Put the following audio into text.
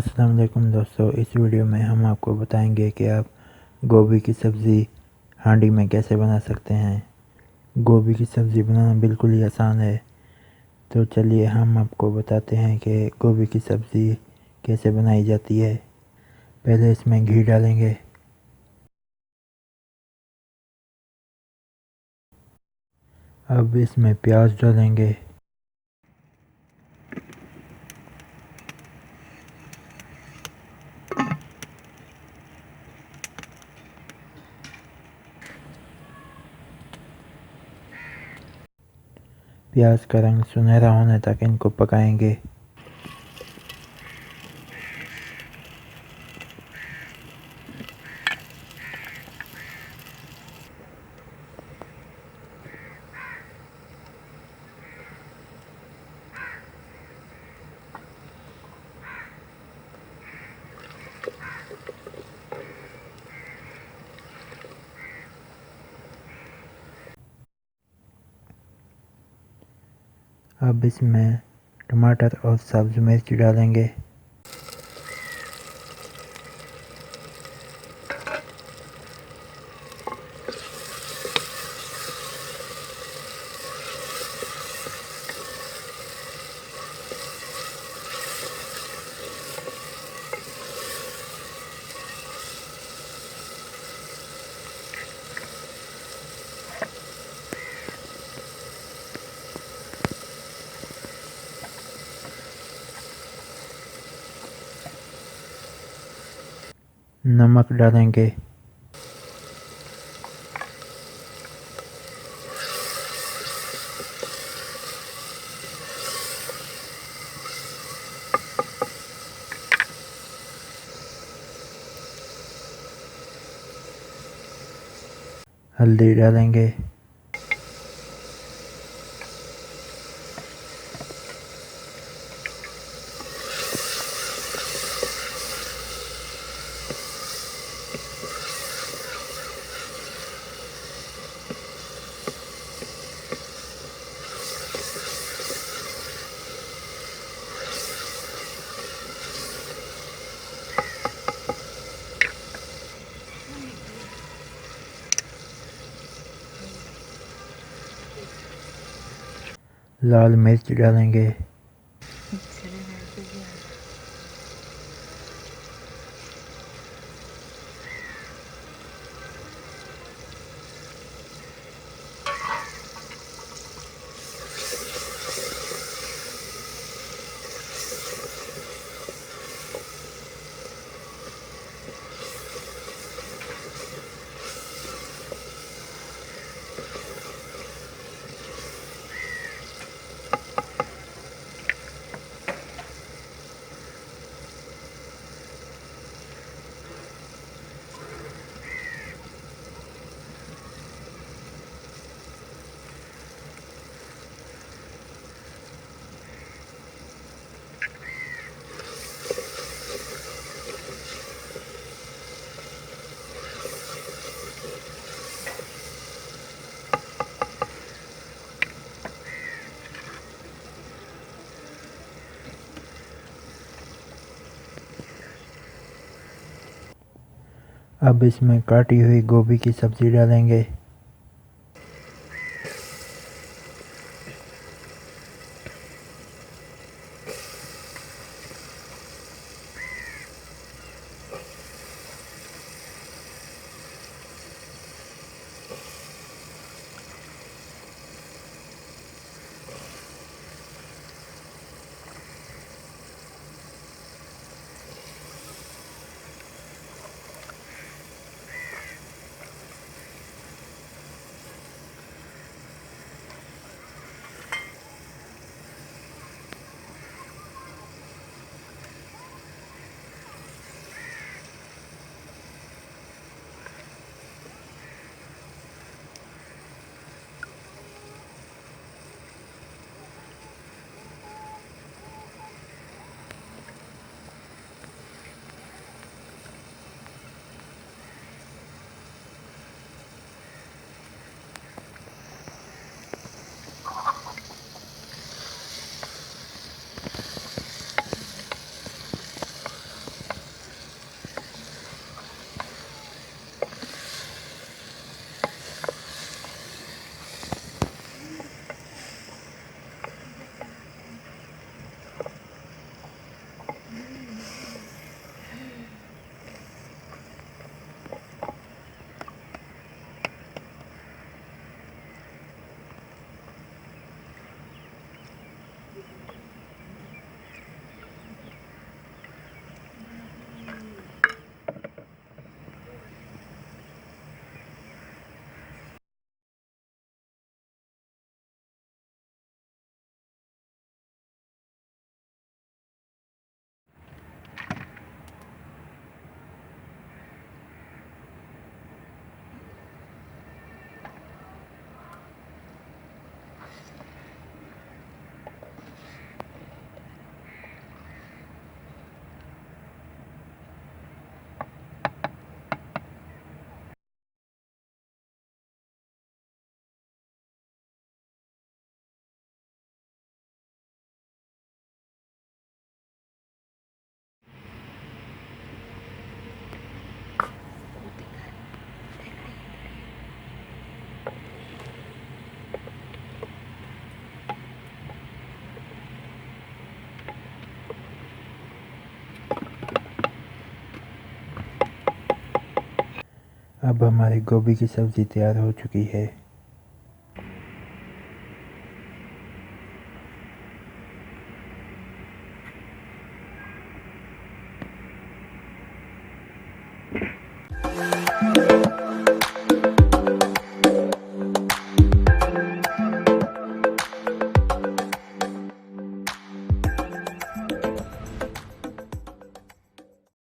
अस्सलाम वालेकुम दोस्तों, इस वीडियो में हम आपको बताएंगे कि आप गोभी की सब्ज़ी हांडी में कैसे बना सकते हैं। गोभी की सब्ज़ी बनाना बिल्कुल ही आसान है। तो चलिए हम आपको बताते हैं कि गोभी की सब्ज़ी कैसे बनाई जाती है। पहले इसमें घी डालेंगे। अब इसमें प्याज डालेंगे। प्याज का रंग सुनहरा होने तक इनको पकाएंगे। अब इसमें टमाटर और सब्ज़ मिर्च डालेंगे। नमक डालेंगे। हल्दी डालेंगे। लाल मिर्च डालेंगे। अब इसमें काटी हुई गोभी की सब्ज़ी डालेंगे। अब हमारी गोभी की सब्ज़ी तैयार हो चुकी है।